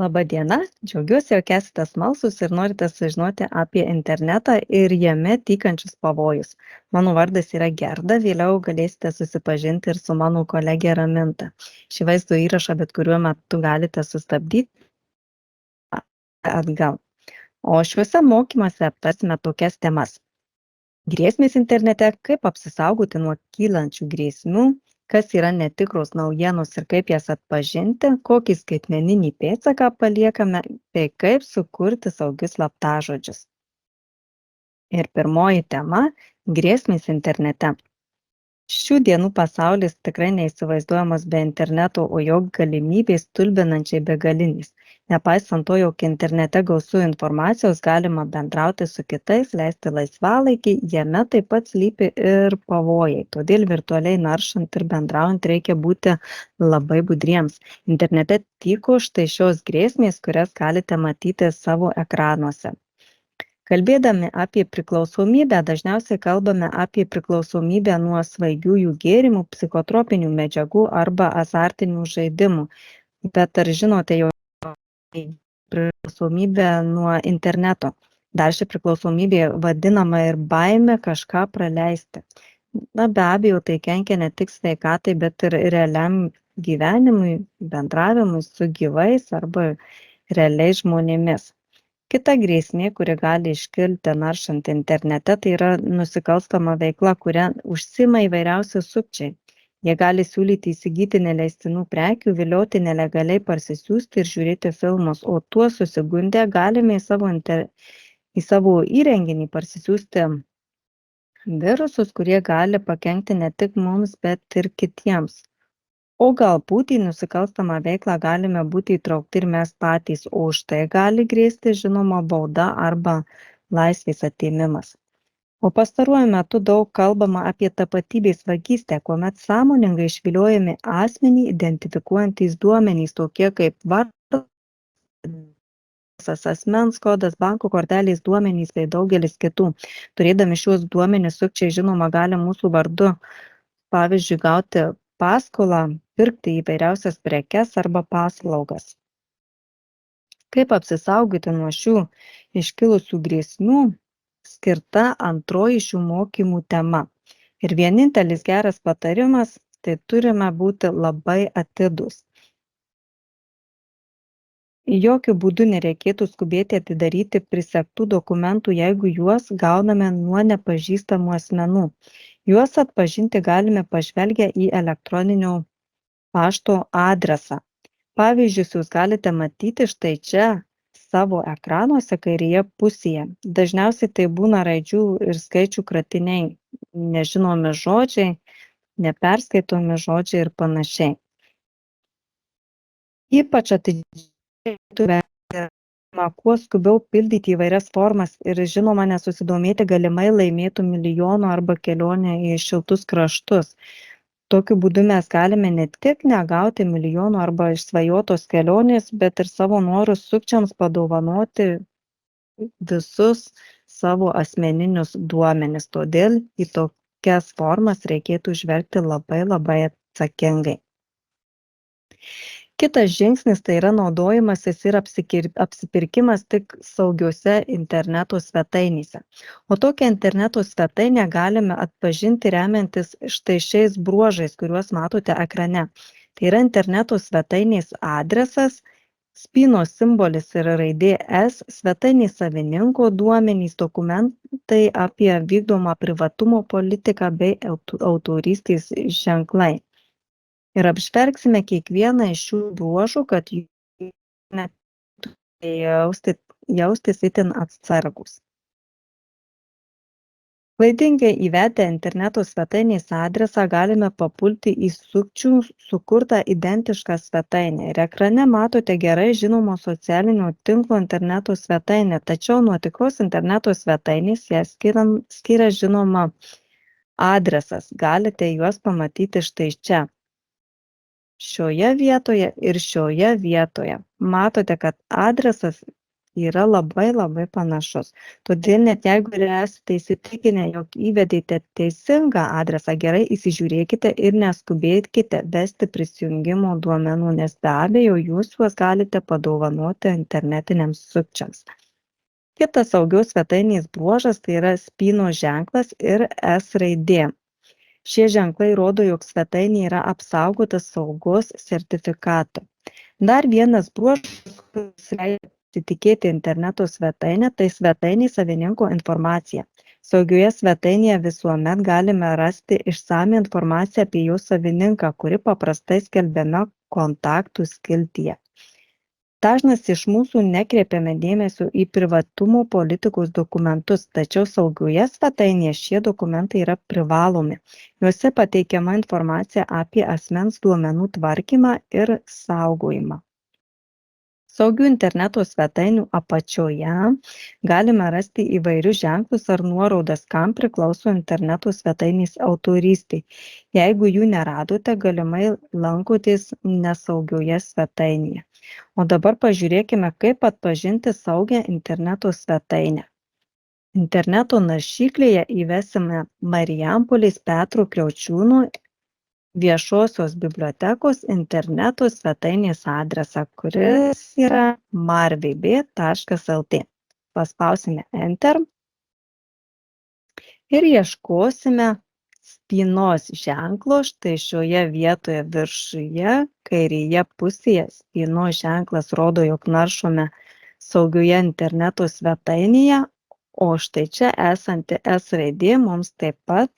Laba diena, džiaugiuosi, jog esate smalsūs ir norite sužinoti apie internetą ir jame tykančius pavojus. Mano vardas yra Gerda, vėliau galėsite susipažinti ir su mano kolegė Raminta. Šį vaizdo įrašą bet kuriuo metu galite sustabdyti atgal. O šiuose mokymuose aptarsime tokias temas. Grėsmės internete, kaip apsisaugoti nuo kylančių grėsmių, kas yra netikros naujienos ir kaip jas atpažinti, kokį skaitmeninį pėdsaką paliekame, bei kaip sukurti saugius slaptažodžius. Ir pirmoji tema - grėsmės internete. Šių dienų pasaulis tikrai neįsivaizduojamas be interneto, o jo galimybės stulbinančiai begalinės. Nepaisant to, jog internete gausu informacijos, galima bendrauti su kitais, leisti laisvalaikį, jame taip pat slypi ir pavojai. Todėl virtualiai naršant ir bendraujant reikia būti labai budriems. Internete tyko štai šios grėsmės, kurias galite matyti savo ekranuose. Kalbėdami apie priklausomybę, dažniausiai kalbame apie priklausomybę nuo svaigiųjų gėrimų, psichotropinių medžiagų arba azartinių žaidimų. Bet ar žinote jau priklausomybę nuo interneto? Dar ši priklausomybė vadinama ir baime kažką praleisti. Na, be abejo, tai kenkia ne tik sveikatai, bet ir realiam gyvenimui, bendravimui su gyvais arba realiais žmonėmis. Kita grėsmė, kuri gali iškilti naršant internete, tai yra nusikalstama veikla, kurią užsima įvairiausi sukčiai. Jie gali siūlyti įsigyti neleistinų prekių, vilioti nelegaliai parsisiųsti ir žiūrėti filmus, o tuo susigundę galime į savo įrenginį parsisiųsti virusus, kurie gali pakenkti ne tik mums, bet ir kitiems. O galbūt į nusikalstamą veiklą galime būti įtraukti ir mes patys, o už tai gali grėsti žinoma bauda arba laisvės atėmimas. O pastaruoju metu daug kalbama apie tapatybės vagystę, kuomet sąmoningai išviliojami asmenį identifikuojantys duomenys, tokie kaip vardas, asmens kodas, banko kortelės duomenys bei daugelis kitų. Turėdami šios duomenys, sukčiai žinoma gali mūsų vardu, pavyzdžiui, gauti paskolą, pirkti įvairiausias prekes arba paslaugas. Kaip apsisaugoti nuo šių iškilusių grėsmių, skirta antroji šių mokymų tema. Ir vienintelis geras patarimas - tai turime būti labai atidūs. Jokių būdų nereikėtų skubėti atidaryti prisegtų dokumentų, jeigu juos gauname nuo nepažįstamų asmenų. Juos atpažinti galime pažvelgę į elektroninio pašto adresą. Pavyzdžius jūs galite matyti štai čia savo ekranuose kairėje pusėje. Dažniausiai tai būna raidžių ir skaičių kratiniai, nežinomi žodžiai, neperskaitomi žodžiai ir panašiai. Ypač atidžiai kuo skubiau pildyti įvairias formas ir žinoma nesusidomėti galimai laimėtų milijonų arba kelionę į šiltus kraštus. Tokiu būdu mes galime ne tik negauti milijonų arba išsvajotos kelionės, bet ir savo norus sukčiams padovanoti visus savo asmeninius duomenis. Todėl į tokias formas reikėtų žvelgti labai atsakingai. Kitas žingsnis tai yra naudojimasis ir apsipirkimas tik saugiuose interneto svetainėse. O tokią interneto svetainę galime atpažinti remiantis štai šiais bruožais, kuriuos matote ekrane. Tai yra interneto svetainės adresas, spynos simbolis ir raidė S, svetainės savininko duomenys, dokumentai apie vykdomą privatumo politiką bei autorystės ženklai. Ir apžvelgsime kiekvieną iš šių bruožų, kad jaustis itin atsargus. Klaidingai įvedę interneto svetainės adresą galime papulti į sukčių sukurtą identišką svetainę. Ir ekrane matote gerai žinomo socialinio tinklo interneto svetainę, tačiau nuo tikros interneto svetainės ją skiria žinoma adresas. Galite juos pamatyti štai čia. Šioje vietoje ir šioje vietoje. Matote, kad adresas yra labai panašus. Todėl net jeigu ir esate įsitikinę, jog įvedėte teisingą adresą, gerai įsižiūrėkite ir neskubėkite vesti prisijungimo duomenų, nes be abejo jūs juos galite padovanoti internetiniams sukčiams. Kitas saugios svetainės bruožas tai yra spyno ženklas ir S raidė. Šie ženklai rodo, jog svetainė yra apsaugota saugos sertifikatu. Dar vienas bruožas, kuris leidžia pasitikėti interneto svetainę, tai svetainės savininko informacija. Saugioje svetainėje visuomet galime rasti išsamią informaciją apie jo savininką, kuri paprastai skelbiama kontaktų skiltyje. Dažnas iš mūsų nekreipiame dėmesio į privatumo politikos dokumentus, tačiau saugioje svetainėje šie dokumentai yra privalomi. Juose pateikiama informacija apie asmens duomenų tvarkymą ir saugojimą. Saugių interneto svetainių apačioje galime rasti įvairius ženklus ar nuorodas, kam priklauso interneto svetainės autorystė. Jeigu jų neradote, galimai lankotės nesaugioje svetainėje. O dabar pažiūrėkime, kaip atpažinti saugią interneto svetainę. Interneto naršyklėje įvesime Marijampolės Petro Kriaučiūno viešosios bibliotekos interneto svetainės adresą, kuris yra marvb.lt. Paspausime Enter ir ieškosime spynos ženklo. Štai šioje vietoje viršuje, kairėje pusėje spynos ženklas rodo, jog naršome saugioje interneto svetainėje, o štai čia esanti S raidė mums taip pat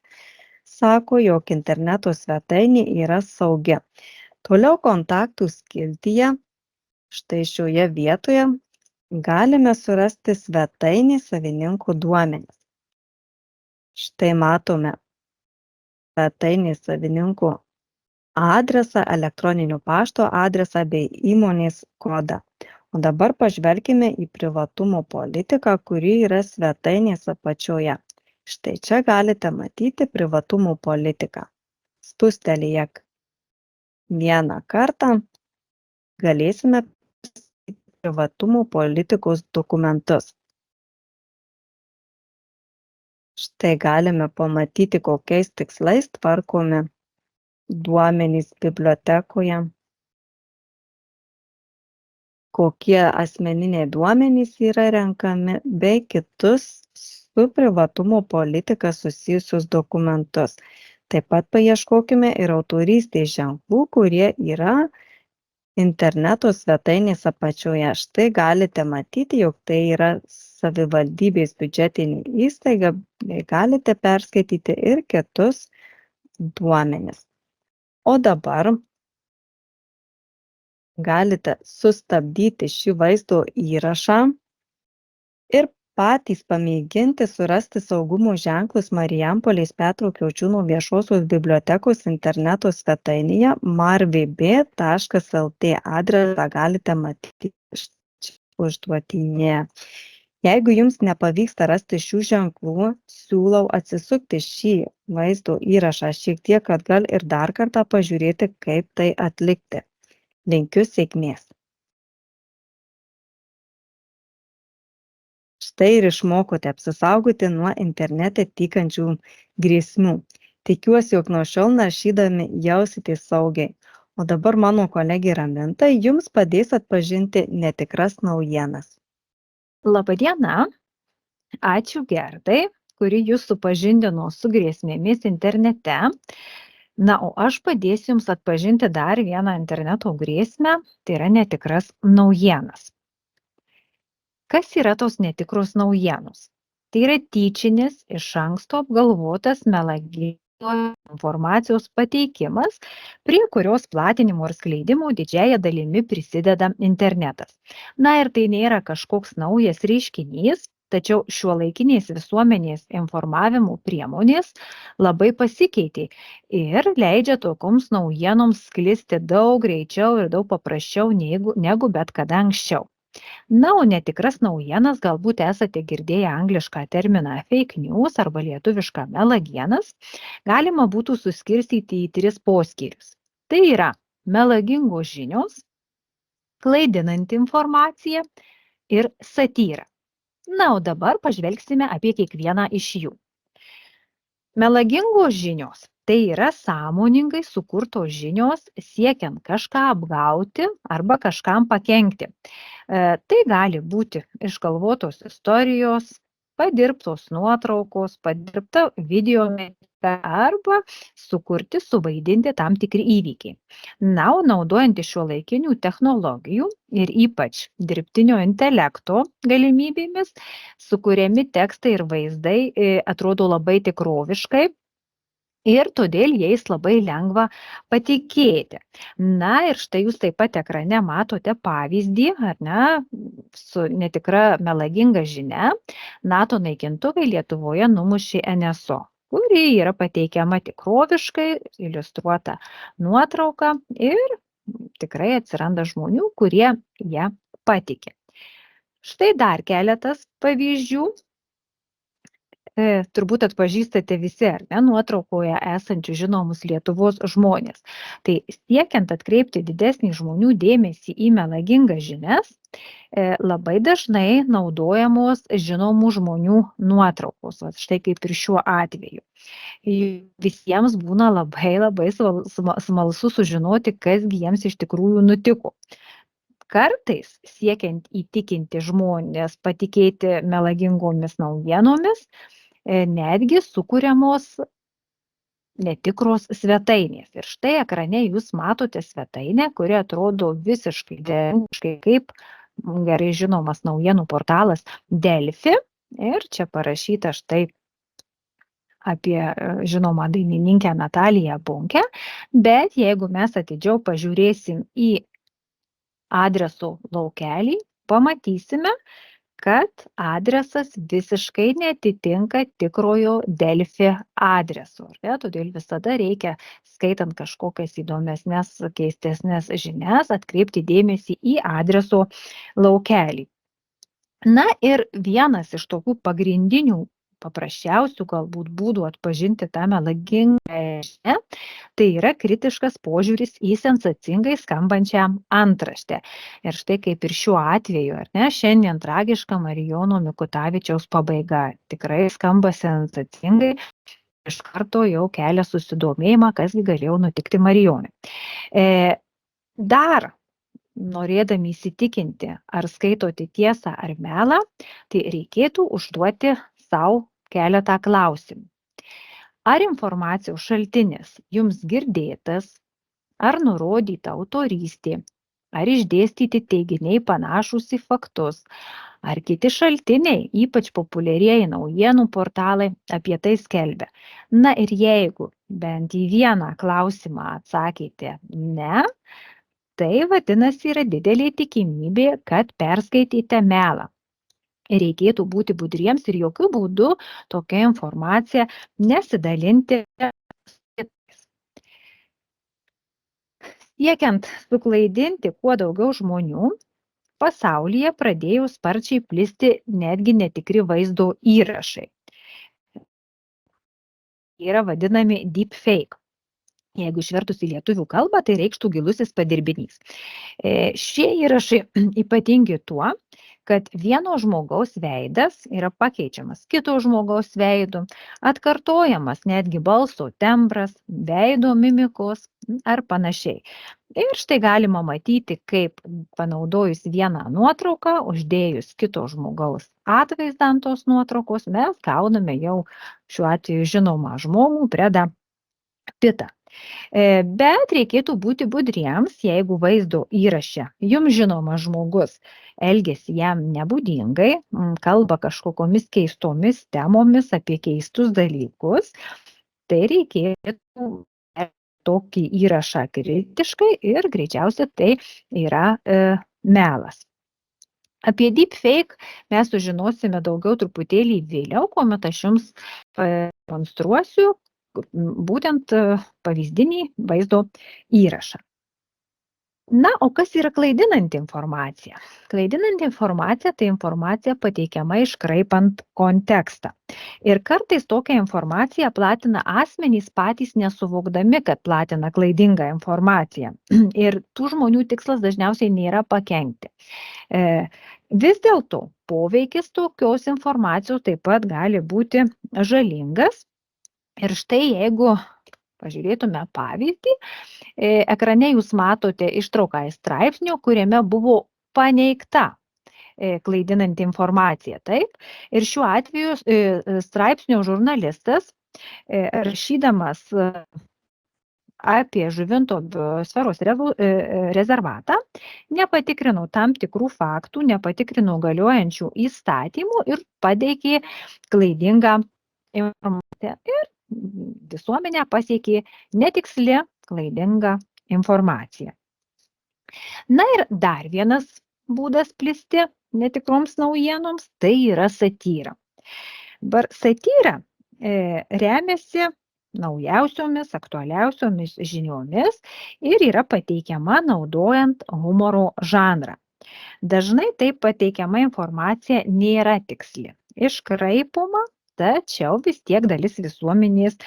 sako, jog interneto svetainė yra saugi. Toliau kontaktų skiltyje, štai šioje vietoje, galime surasti svetainės savininko duomenis. Štai matome svetainės savininko adresą, elektroninio pašto adresą bei įmonės kodą. O dabar pažvelkime į privatumo politiką, kuri yra svetainės apačioje. Štai čia galite matyti privatumo politiką. Spustelėję vieną kartą galėsime perskaityti privatumo politikos dokumentus. Štai galime pamatyti, kokiais tikslais tvarkomi duomenys bibliotekoje, kokie asmeniniai duomenys yra renkami, bei kitus su privatumo politika susijusius dokumentus. Taip pat paieškokime ir autorystės ženklų, kurie yra interneto svetainės apačioje. Štai galite matyti, jog tai yra savivaldybės biudžetinė įstaiga, bei galite perskaityti ir kitus duomenis. O dabar galite sustabdyti šį vaizdo įrašą ir patys pamėginti surasti saugumo ženklus Marijampolės Petro Kriaučiūno viešosios bibliotekos interneto svetainėje marvb.lt. Adresą galite matyti užduotinėje. Jeigu jums nepavyksta rasti šių ženklų, siūlau atsisukti šį vaizdo įrašą šiek tiek atgal ir dar kartą pažiūrėti, kaip tai atlikti. Linkiu sėkmės. Štai ir išmokote apsisaugoti nuo internete tykančių grėsmių. Tikiuosi, jog nuo šiol naršydami jausitės saugiai. O dabar mano kolegė Raminta jums padės atpažinti netikras naujienas. Labadiena, ačiū Gerdai, kuri jūs supažindino su grėsmėmis internete. Na, o aš padėsiu jums atpažinti dar vieną interneto grėsmę, tai yra netikras naujienas. Kas yra tos netikros naujienos? Tai yra tyčinis, iš anksto apgalvotas melagingos informacijos pateikimas, prie kurios platinimo ir skleidimo didžiąja dalimi prisideda internetas. Na ir tai nėra kažkoks naujas reiškinys, tačiau šiuolaikinės visuomenės informavimo priemonės labai pasikeitė ir leidžia tokioms naujienoms sklisti daug greičiau ir daug paprasčiau negu bet kada anksčiau. Na, o netikras naujienas galbūt esate girdėję anglišką terminą fake news arba lietuvišką melagienas, galima būtų suskirstyti į 3 poskyrius. Tai yra melagingos žinios, klaidinanti informacija ir satyra. Na, o dabar pažvelgsime apie kiekvieną iš jų. Melagingos žinios - tai yra sąmoningai sukurtos žinios siekiant kažką apgauti arba kažkam pakenkti. Tai gali būti išgalvotos istorijos, padirbtos nuotraukos, padirbta video medžiaga arba sukurti, suvaidinti tam tikri įvykiai. Na, o naudojantis šiuolaikinių technologijų ir ypač dirbtinio intelekto galimybėmis, sukuriami tekstai ir vaizdai atrodo labai tikroviškai ir todėl jais labai lengva patikėti. Na ir štai jūs taip pat ekrane matote pavyzdį, ar ne, su netikra melaginga žinia. NATO naikintuvai Lietuvoje numušė NSO, kuri yra pateikiama tikroviškai, iliustruota nuotrauka ir tikrai atsiranda žmonių, kurie ją patikė. Štai dar keletas pavyzdžių. Turbūt atpažįstate visi, ar ne, nuotraukoje esančius žinomus Lietuvos žmonės. Tai siekiant atkreipti didesnį žmonių dėmesį į melagingas žinias, labai dažnai naudojamos žinomų žmonių nuotraukos, štai kaip ir šiuo atveju. Visiems būna labai smalsu sužinoti, kasgi jiems iš tikrųjų nutiko. Kartais, siekiant įtikinti žmonės patikėti melagingomis naujienomis, netgi sukuriamos netikros svetainės. Ir štai ekrane jūs matote svetainę, kuri atrodo visiškai kaip gerai žinomas naujienų portalas Delfi. Ir čia parašyta štai apie žinomą dainininkę Nataliją Bunkę. Bet jeigu mes atidžiau pažiūrėsim į adreso laukelį, pamatysime, kad adresas visiškai neatitinka tikrojo Delfi adreso. Todėl visada reikia, skaitant kažkokias įdomesnės, keistesnės žinias, atkreipti dėmesį į adreso laukelį. Na ir vienas iš tokių pagrindinių, paprasčiausių galbūt būdų atpažinti tą melagingą žinią, tai yra kritiškas požiūris į sensacingai skambančią antraštę. Ir štai kaip ir šiuo atveju, ar ne, šiandien tragiška Marijono Mikutavičiaus pabaiga. Tikrai skamba sensacingai, iš karto jau kelia susidomėjimą, kasgi galėjo nutikti Marijonai. Dar norėdami įsitikinti, ar skaitote tiesą ar melą, tai reikėtų užduoti savo keletą klausimų. Ar informacijos šaltinis jums girdėtas, ar nurodyta autorystė, ar išdėstyti teiginiai panašūs į faktus, ar kiti šaltiniai, ypač populiarieji naujienų portalai, apie tai skelbia. Na ir jeigu bent į vieną klausimą atsakėte ne, tai vadinasi yra didelė tikimybė, kad perskaitėte melą. Reikėtų būti budriems ir jokių būdų tokia informacija nesidalinti. Siekiant suklaidinti kuo daugiau žmonių, pasaulyje pradėjo sparčiai plisti netgi netikri vaizdo įrašai. Yra vadinami deepfake. Jeigu išvertus į lietuvių kalbą, tai reikštų gilusis padirbinys. Šie įrašai ypatingi tuo, kad vieno žmogaus veidas yra pakeičiamas kito žmogaus veidu, atkartojamas netgi balso tembras, veido mimikos ar panašiai. Ir štai galima matyti, kaip panaudojus vieną nuotrauką, uždėjus kito žmogaus atvaizdą ant tos nuotraukos, mes gauname jau šiuo atveju žinomą žmogų, Bredą Pittą. Bet reikėtų būti budriems, jeigu vaizdo įraše jums žinomas žmogus elgiasi jam nebūdingai, kalba kažkokomis keistomis temomis apie keistus dalykus, tai reikėtų tokį įrašą kritiškai ir greičiausiai tai yra melas. Apie deepfake mes sužinosime daugiau truputėlį vėliau, kuomet aš jums demonstruosiu būtent pavyzdinį vaizdo įrašą. Na, o kas yra klaidinanti informacija? Klaidinanti informacija tai informacija pateikiama iškraipant kontekstą. Ir kartais tokią informaciją platina asmenys patys nesuvokdami, kad platina klaidingą informaciją. Ir tų žmonių tikslas dažniausiai nėra pakenkti. Vis dėlto poveikis tokios informacijos taip pat gali būti žalingas. Ir štai jeigu pažiūrėtume pavyzdį, ekrane jūs matote ištrauką iš straipsnio, kuriame buvo paneigta klaidinanti informacija, taip. Ir šiuo atveju straipsnio žurnalistas, rašydamas apie Žuvinto biosferos rezervatą, nepatikrino tam tikrų faktų, nepatikrino galiojančių įstatymų ir pateikė klaidingą informaciją. Ir visuomenę pasiekė netiksli, klaidinga informacija. Na ir dar vienas būdas plisti netikroms naujienoms, tai yra satyra. Dabar satyra remiasi naujausiomis, aktualiausiomis žiniomis ir yra pateikiama naudojant humoro žanrą. Dažnai taip pateikiama informacija nėra tiksli, iškraipoma, tačiau vis tiek dalis visuomenės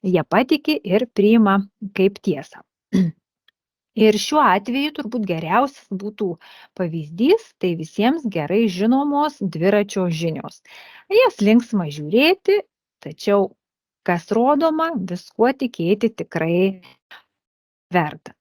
ją patiki ir priima kaip tiesą. Ir šiuo atveju turbūt geriausias būtų pavyzdys, tai visiems gerai žinomos dviračio žinios. Jas linksma žiūrėti, tačiau kas rodoma, viskuo tikėti tikrai verta.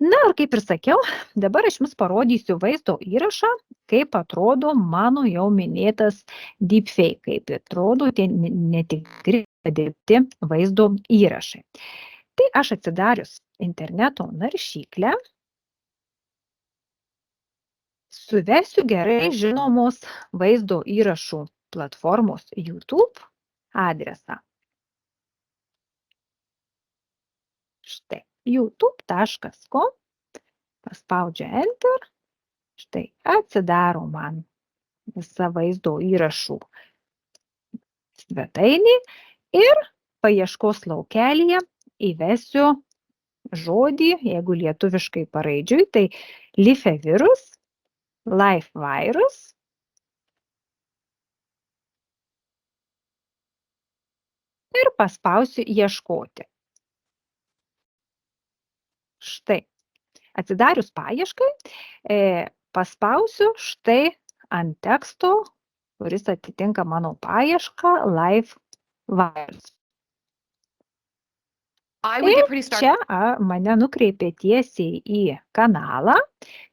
Na ir kaip ir sakiau, dabar aš jums parodysiu vaizdo įrašą, kaip atrodo mano jau minėtas deepfake, kaip atrodo tie netikri padirbti vaizdo įrašai. Tai aš atsidarius interneto naršyklę, suvesiu gerai žinomos vaizdo įrašų platformos YouTube adresą. Štai, youtube.com, paspaudžiu Enter, štai atsidaro man visa vaizdo įrašų svetainė ir paieškos laukelyje įvesiu žodį, jeigu lietuviškai paraidžiui, tai Lifevirus, LifeVirus. Ir paspausiu ieškoti. Štai, atsidarius paieškai, paspausiu štai ant teksto, kuris atitinka mano paiešką, LifeVirus. Ir čia mane nukreipė tiesiai į kanalą,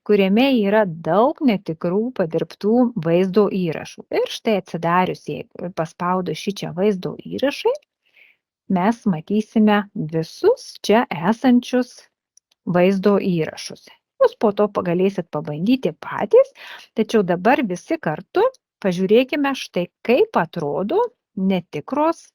kuriame yra daug netikrų padirbtų vaizdo įrašų. Ir štai atsidarius, jeigu paspaudu šičia vaizdo įrašai, mes matysime visus čia esančius vaizdo įrašus. Jūs po to galėsit pabandyti patys, tačiau dabar visi kartu pažiūrėkime štai, kaip atrodo netikros,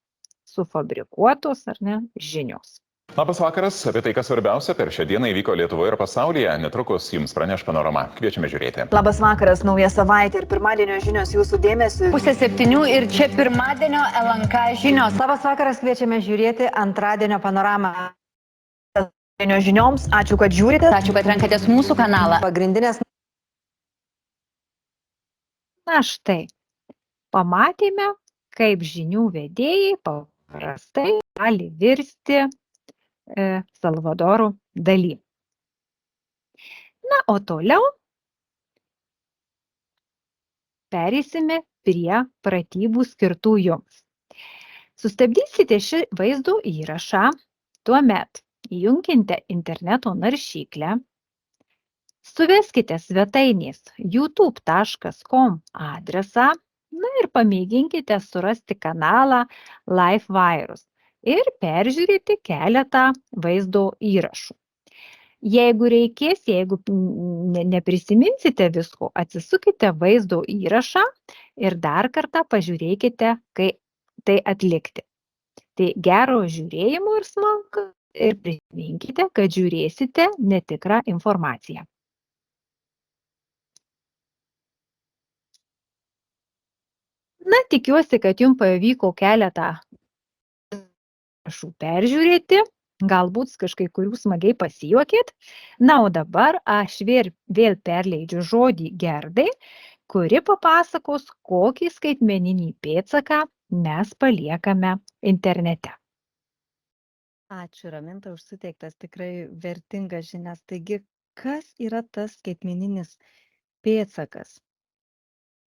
sufabrikuotos ar ne žinios. Labas vakaras, apie tai, kas svarbiausia per šią dieną įvyko Lietuvoje ir pasaulyje, netrukus jums praneš Panorama. Kviečiame žiūrėti. Labas vakaras, nauja savaitė ir pirmadienio žinios jūsų dėmesiu. 6:30 ir čia pirmadienio LNK žinios. Labas vakaras, kviečiame žiūrėti antradienio Panoramą. Antradienio žinioms, ačiū, kad žiūrite. Ačiū, kad renkatės mūsų kanalą. Pagrindinės. Na štai, pamatėme, kaip žinių vedėjai paprastai gali virsti Salvadoro Dali. Na, o toliau pereisime prie pratybų skirtų jums. Sustabdysite šį vaizdo įrašą, tuomet įjunkite interneto naršyklę, suveskite svetainės youtube.com adresą, na ir pamėginkite surasti kanalą LifeVirus ir peržiūrėti keletą vaizdo įrašų. Jeigu reikės, jeigu neprisiminsite visko, atsisukite vaizdo įrašą ir dar kartą pažiūrėkite, kaip tai atlikti. Tai gero žiūrėjimo ir smagu ir prisiminkite, kad žiūrėsite netikrą informaciją. Na, tikiuosi, kad jums pavyko keletą peržiūrėti, galbūt kažkai kurių smagiai pasijuokėt. Na, o dabar aš vėl perleidžiu žodį Gerdai, kuri papasakos, kokį skaitmeninį pėdsaką mes paliekame internete. Ačiū, Raminta, už suteiktas tikrai vertingas žinias. Taigi, kas yra tas skaitmeninis pėdsakas?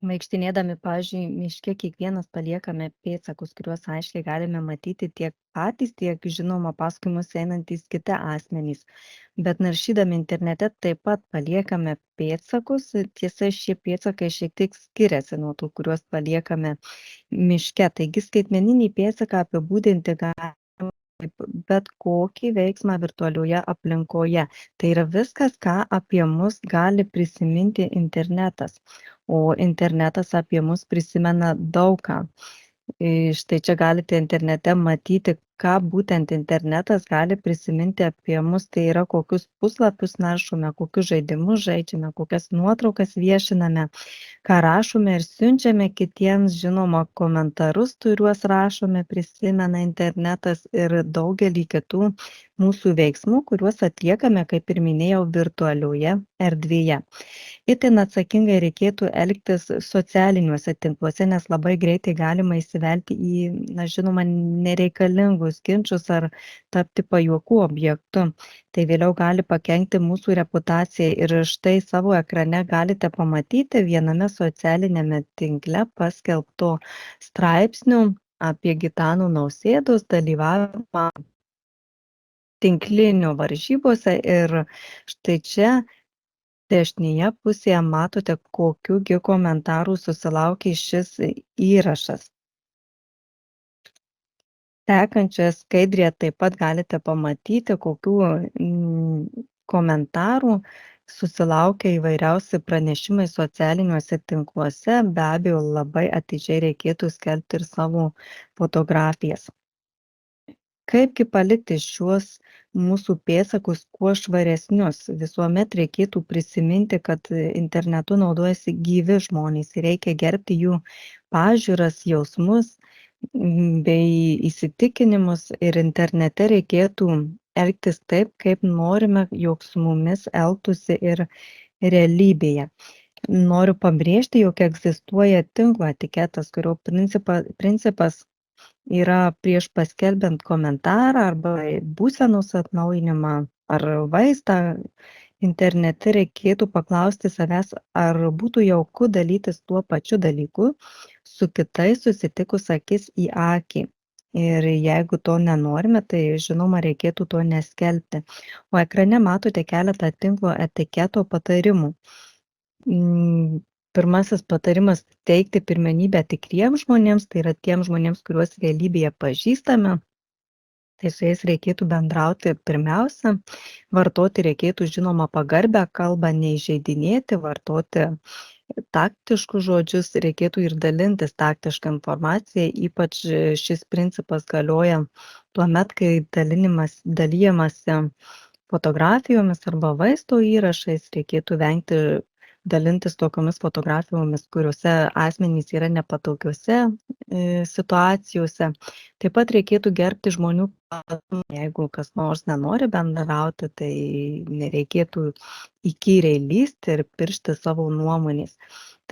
Vaikštinėdami, pavyzdžiui, miške kiekvienas paliekame pėdsakus, kuriuos aiškiai galime matyti tiek patys, tiek žinoma paskui mus einantys kiti asmenys. Bet naršydami internete taip pat paliekame pėdsakus. Tiesa, šie pėdsakai šiek tiek skiriasi nuo tų, kuriuos paliekame miške. Taigi skaitmeninį pėdsaką apibūdinti galima kaip bet kokį veiksmą virtualioje aplinkoje. Tai yra viskas, ką apie mus gali prisiminti internetas. O internetas apie mus prisimena daug ką. Štai čia galite internete matyti, ką būtent internetas gali prisiminti apie mus. Tai yra, kokius puslapius naršome, kokius žaidimus žaidžiame, kokias nuotraukas viešiname, ką rašome ir siunčiame kitiems, žinoma, komentarus, kuriuos rašome, prisimena internetas ir daugelį kitų mūsų veiksmų, kuriuos atliekame, kaip ir minėjau, virtualioje erdvėje. Itin atsakingai reikėtų elgtis socialiniuose tinkluose, nes labai greitai galima įsivelti į, žinoma, nereikalingus ginčius ar tapti pajuokų objektu. Tai vėliau gali pakenkti mūsų reputacijai ir štai savo ekrane galite pamatyti viename socialinėme tinkle paskelbto straipsnių apie Gitano Nausėdos dalyvavimą tinklinių varžybose ir štai čia dešinėje pusėje matote, kokių gi komentarų susilaukė šis įrašas. Sekančioje skaidrėje taip pat galite pamatyti, kokių komentarų susilaukia įvairiausi pranešimai socialiniuose tinkluose. Be abejo, labai atidžiai reikėtų skelbti ir savo fotografijas. Kaipgi palikti šiuos mūsų pėdsakus kuo švaresnius? Visuomet reikėtų prisiminti, kad internetu naudojasi gyvi žmonės ir reikia gerbti jų pažiūras, jausmus bei įsitikinimus ir internete reikėtų elgtis taip, kaip norime, jog su mumis elgtųsi ir realybėje. Noriu pabrėžti, jog egzistuoja tinklo etiketas, kurio principas yra prieš paskelbiant komentarą arba būsenos atnaujinimą ar vaizdą internete reikėtų paklausti savęs, ar būtų jauku dalytis tuo pačiu dalyku su kitais susitikus akis į akį. Ir jeigu to nenorime, tai žinoma reikėtų to neskelbti. O ekrane matote keletą tinklo etiketo patarimų. Pirmasis patarimas - teikti pirmenybę tikriems žmonėms, tai yra tiems žmonėms, kuriuos realybėje pažįstame. Tai su jais reikėtų bendrauti pirmiausia, vartoti reikėtų, žinoma, pagarbią kalbą, neįžeidinėti, vartoti taktiškus žodžius, reikėtų ir dalintis taktišką informaciją, ypač šis principas galioja tuomet, kai dalijamasi fotografijomis arba vaizdo įrašais, reikėtų vengti dalintis tokiomis fotografijomis, kuriuose asmenys yra nepatogiuose situacijose. Taip pat reikėtų gerbti žmonių, jeigu kas nors nenori bendrauti, tai nereikėtų įkyriai lysti ir piršti savo nuomonės.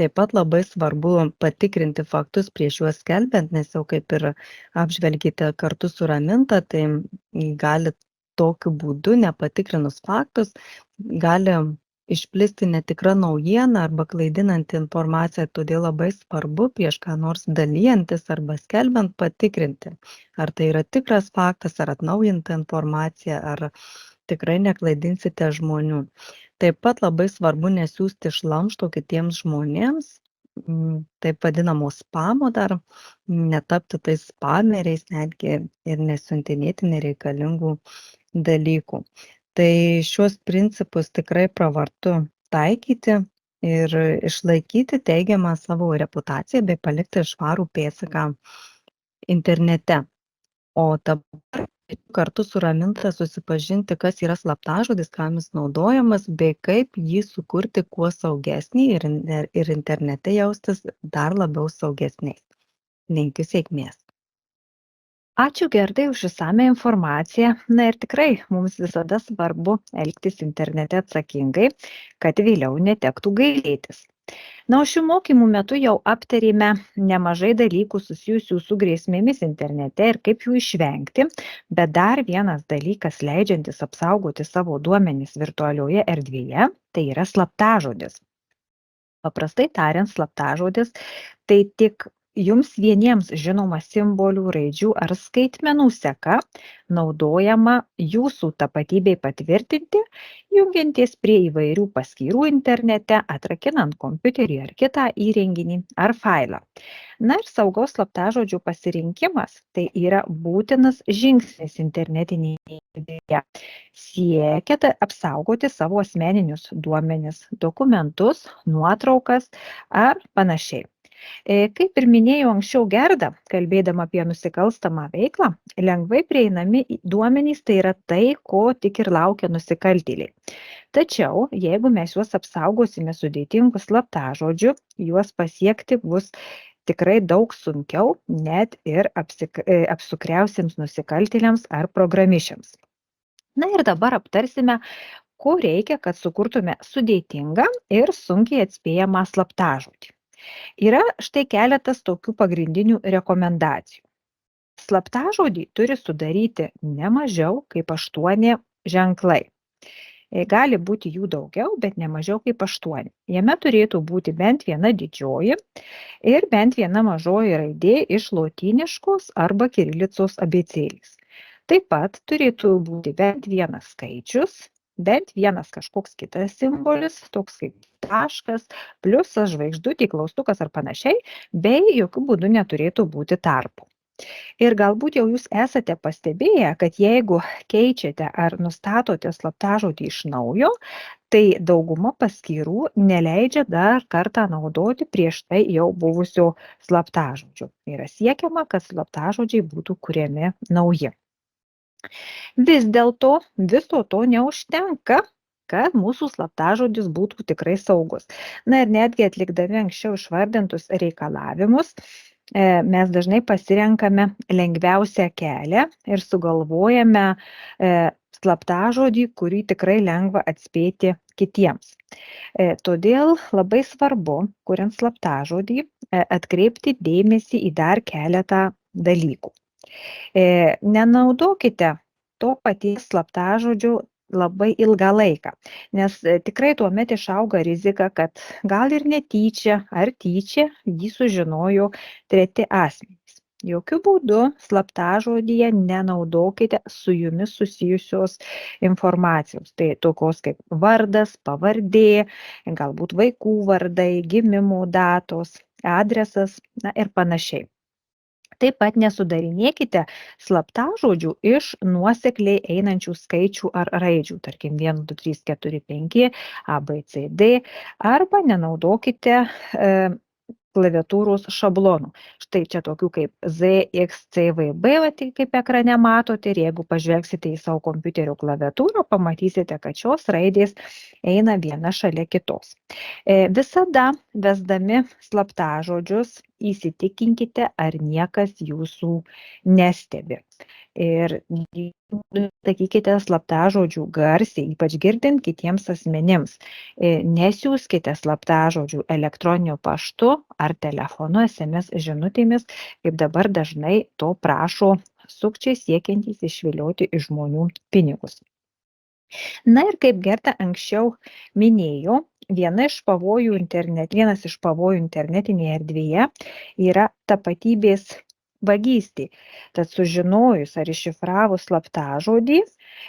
Taip pat labai svarbu patikrinti faktus prieš juos skelbiant, nes jau kaip ir apžvelgite kartu su Raminta, tai gali tokiu būdu, nepatikrinus faktus, gali išplisti netikra naujiena arba klaidinanti informacija, todėl labai svarbu prieš ką nors dalyjantis arba skelbiant patikrinti, ar tai yra tikras faktas, ar atnaujinta informacija, ar tikrai neklaidinsite žmonių. Taip pat labai svarbu nesiųsti šlamšto kitiems žmonėms, taip vadinamo spamo dar, netapti tais spameriais netgi ir nesiuntinėti nereikalingų dalykų. Tai šios principus tikrai pravartu taikyti ir išlaikyti teigiamą savo reputaciją bei palikti švarų pėdsaką internete. O dabar kartu su Raminta susipažinti, kas yra slaptažodis, kam jis naudojamas, bei kaip jį sukurti kuo saugesnį ir internete jaustis dar labiau saugesniais. Linkiu sėkmės. Ačiū Gerdai už išsame informaciją. Na ir tikrai mums visada svarbu elgtis internete atsakingai, kad vėliau netektų gailėtis. Na, o šių mokymų metu jau aptarėme nemažai dalykų susijusių su grėsmėmis internete ir kaip jų išvengti, bet dar vienas dalykas leidžiantis apsaugoti savo duomenis virtualioje erdvėje, tai yra slaptažodis. Paprastai tariant, slaptažodis tai tik jums vieniems žinoma simbolių, raidžių ar skaitmenų seka, naudojama jūsų tapatybei patvirtinti, jungiantis prie įvairių paskyrų internete, atrakinant kompiuterį ar kitą įrenginį ar failą. Na ir saugaus slaptažodžių pasirinkimas tai yra būtinas žingsnis internetinėje erdvėje. Siekiate apsaugoti savo asmeninius duomenis, dokumentus, nuotraukas ar panašiai. Kaip ir minėjau anksčiau Gerda, kalbėdama apie nusikalstamą veiklą, lengvai prieinami duomenys tai yra tai, ko tik ir laukia nusikaltėliai. Tačiau, jeigu mes juos apsaugosime sudėtingų slaptažodžių, juos pasiekti bus tikrai daug sunkiau net ir apsukriausiems nusikaltėliams ar programišiams. Na ir dabar aptarsime, ko reikia, kad sukurtume sudėtingą ir sunkiai atspėjamą slaptažodį. Yra štai keletas tokių pagrindinių rekomendacijų. Slaptažodį turi sudaryti ne mažiau kaip 8 ženklai. Gali būti jų daugiau, bet ne mažiau kaip 8. Jame turėtų būti bent viena didžioji ir bent viena mažoji raidė iš lotyniškos arba kirilicos abėcėlės. Taip pat turėtų būti bent vienas skaičius, bent vienas kažkoks kitas simbolis, toks kaip taškas, pliusas, žvaigždutė, klaustukas ar panašiai, bei jokių būdų neturėtų būti tarpų. Ir galbūt jau jūs esate pastebėję, kad jeigu keičiate ar nustatote slaptažodį iš naujo, tai dauguma paskyrų neleidžia dar kartą naudoti prieš tai jau buvusio slaptažodžio. Yra siekiama, kad slaptažodžiai būtų kuriami nauji. Vis dėlto viso to neužtenka, kad mūsų slaptažodis būtų tikrai saugus. Na ir netgi atlikdami anksčiau išvardintus reikalavimus, mes dažnai pasirenkame lengviausią kelią ir sugalvojame slaptažodį, kurį tikrai lengva atspėti kitiems. Todėl labai svarbu, kuriant slaptažodį, atkreipti dėmesį į dar keletą dalykų. Nenaudokite to paties slaptažodžio labai ilgą laiką, nes tikrai tuomet išauga rizika, kad gal ir netyčia ar tyčia jį sužinojo treti asmenys. Jokiu būdu slaptažodyje nenaudokite su jumis susijusios informacijos. Tai tokios kaip vardas, pavardė, galbūt vaikų vardai, gimimo datos, adresas, na ir panašiai. Taip pat nesudarinėkite slaptažodžių iš nuosekliai einančių skaičių ar raidžių, tarkim 1, 2, 3, 4, 5, A, B, C, D, arba nenaudokite klaviatūros šablonų. Štai čia tokių kaip Z, X, C, V, B, kaip ekrane matote, ir jeigu pažvelgsite į savo kompiuterio klaviatūrą, pamatysite, kad šios raidės eina viena šalia kitos. Visada vesdami slaptažodžius įsitikinkite, ar niekas jūsų nestebi. Ir sakykite slaptažodžių garsiai, ypač girdint kitiems asmenims. Nesiųskite slaptažodžių elektroniniu paštu ar telefonu, SMS žinutėmis, kaip dabar dažnai to prašo sukčiai siekiantys išvilioti iš žmonių pinigus. Na ir kaip Gerda anksčiau minėjo, vienas iš pavojų internetinėje erdvėje yra tapatybės vagystė. Tad sužinojus ar iššifravus slaptažodį,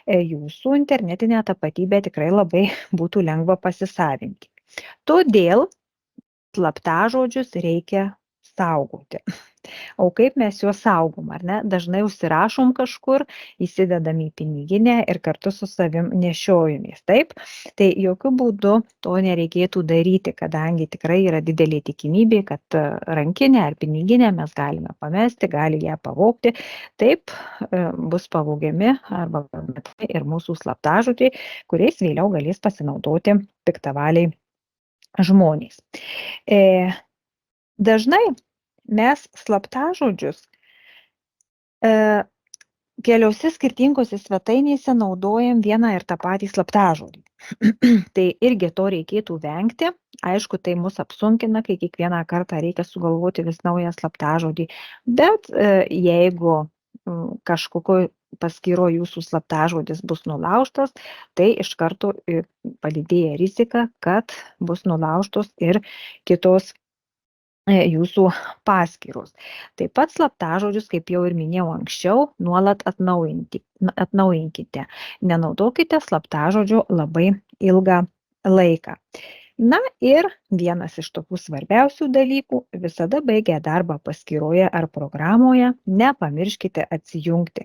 jūsų internetinę tapatybę tikrai labai būtų lengva pasisavinti. Todėl slaptažodžius reikia saugoti. O kaip mes juos saugom, ar ne? Dažnai užsirašom kažkur, įsidedam į piniginę ir kartu su savim nešiojamės. Taip? Tai jokių būdų to nereikėtų daryti, kadangi tikrai yra didelė tikimybė, kad rankinę ar piniginę mes galime pamesti, gali ją pavogti. Taip bus pavogiami arba ir mūsų slaptažodžiai, kuriais vėliau galės pasinaudoti piktavaliai žmonės. Dažnai mes slaptažodžius keliose skirtingose svetainėse naudojam vieną ir tą patį slaptažodį. Tai irgi to reikėtų vengti. Aišku, tai mus apsunkina, kai kiekvieną kartą reikia sugalvoti vis naują slaptažodį. Bet jeigu kažkokio paskyroje jūsų slaptažodis bus nulaužtas, tai iš karto padidėja rizika, kad bus nulaužtos ir kitos jūsų paskyros. Taip pat slaptažodžius, kaip jau ir minėjau anksčiau, nuolat atnaujinkite. Nenaudokite slaptažodžio labai ilgą laiką. Na ir vienas iš tokių svarbiausių dalykų, visada baigę darbą paskyroje ar programoje, nepamirškite atsijungti,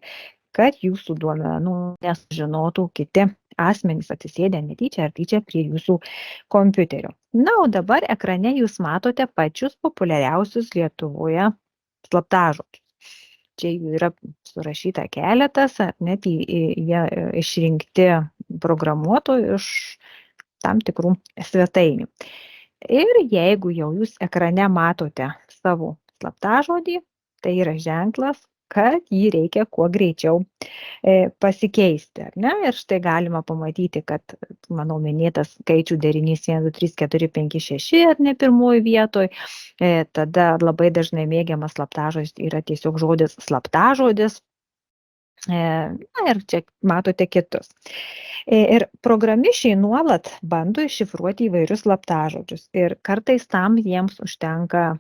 kad jūsų duomenų nesužinotų kiti asmenys atsisėdę netyčia ar tyčia prie jūsų kompiuterio. Na, o dabar ekrane jūs matote pačius populiariausius Lietuvoje slaptažodžius. Čia jų yra surašyta keletas, net jie išrinkti programuotojų iš tam tikrų svetainių. Ir jeigu jau jūs ekrane matote savo slaptažodį, tai yra ženklas, kad jį reikia kuo greičiau pasikeisti. Ar ne? Ir štai galima pamatyti, kad mano minėtas skaičių derinys 1, 2, 3, 4, 5, 6 ar ne pirmoji vietoj. Tada labai dažnai mėgiamas slaptažodis yra tiesiog žodis slaptažodis. Na ir čia matote kitus. Ir programišiai nuolat bando iššifruoti įvairius slaptažodžius. Ir kartais tam jiems užtenka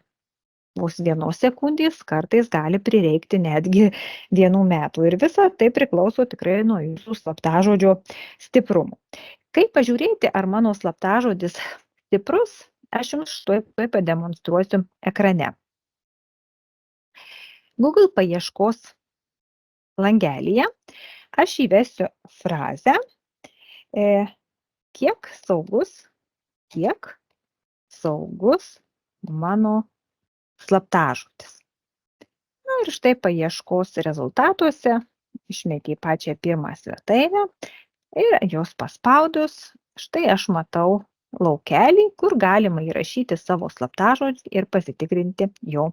vos 1 sekundės, kartais gali prireikti netgi 1 metų. Ir visa tai priklauso tikrai nuo jūsų slaptažodžio stiprumo. Kaip pažiūrėti, ar mano slaptažodis stiprus, aš jums tuoj pademonstruosiu ekrane. Google paieškos langelyje aš įvesiu frazę, kiek saugus mano slaptažodis. Na ir štai paieškos rezultatuose išmetė pačią pirmą svetainę ir jos paspaudus, štai aš matau laukelį, kur galima įrašyti savo slaptažodį ir pasitikrinti jo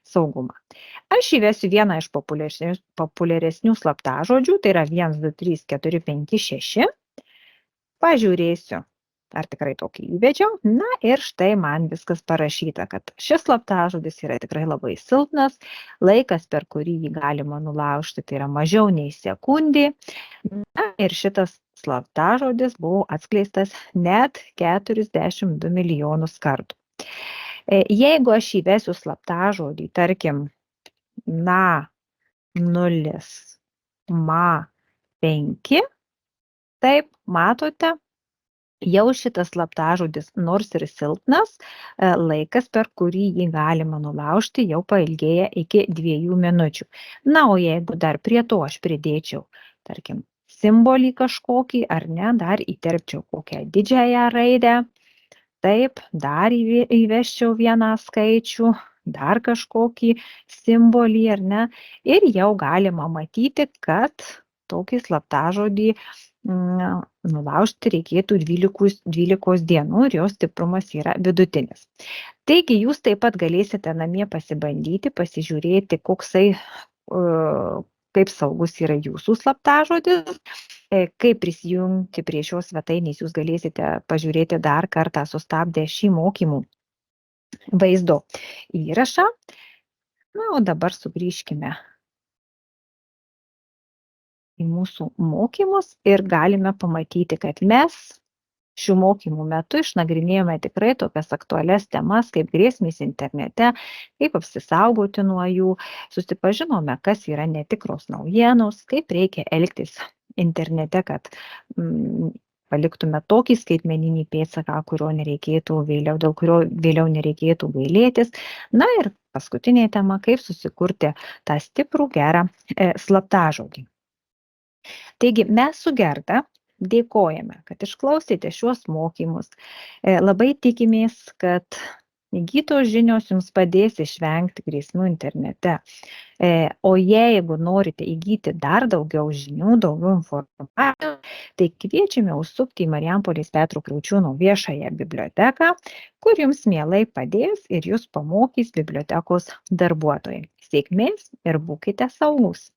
saugumą. Aš įvesiu vieną iš populiaresnių slaptažodžių, tai yra 1, 2, 3, 4, 5, 6. Pažiūrėsiu, ar tikrai tokį įvedžiau. Na ir štai man viskas parašyta, kad šis slaptažodis yra tikrai labai silpnas, laikas, per kurį jį galima nulaužti, tai yra mažiau nei sekundė. Na ir šitas slaptažodis buvo atskleistas net 42 milijonus kartų. Jeigu aš įvesiu slaptažodį, tarkim, na 0, ma 5, taip, matote, jau šitas slaptažodis, nors ir silpnas, laikas, per kurį jį galima nulaužti, jau pailgėja iki 2 minučių. Na, o jeigu dar prie to aš pridėčiau, tarkim, simbolį kažkokį, ar ne, dar įterpčiau kokią didžiąją raidę, taip, dar įvesčiau vieną skaičių, dar kažkokį simbolį, ar ne, ir jau galima matyti, kad tokį slaptažodį nulaužti reikėtų 12 dienų ir jos stiprumas yra vidutinis. Taigi jūs taip pat galėsite namie pasibandyti, pasižiūrėti, kaip saugus yra jūsų slaptažodis, kaip prisijungti prie šios svetainės, jūs galėsite pažiūrėti dar kartą sustabdę šį mokymų vaizdo įrašą. Na, o dabar sugrįžkime į mūsų mokymus ir galime pamatyti, kad mes šių mokymų metu išnagrinėjome tikrai tokias aktualias temas, kaip grėsmės internete, kaip apsisaugoti nuo jų, susipažinome, kas yra netikros naujienos, kaip reikia elgtis internete, kad paliktume tokį skaitmeninį pėdsaką, dėl kurio vėliau nereikėtų gailėtis. Na ir paskutinė tema, kaip susikurti tą stiprų, gerą slaptažodį. Taigi mes su Gerda dėkojame, kad išklausėte šiuos mokymus. Labai tikimės, kad įgytos žinios jums padės išvengti grėsmių internete. O jeigu norite įgyti dar daugiau žinių, daugiau informacijos, tai kviečiame užsukti į Marijampolės Petro Kriaučiūno viešąją biblioteką, kur jums mielai padės ir jūs pamokys bibliotekos darbuotojai. Sėkmės ir būkite saugūs.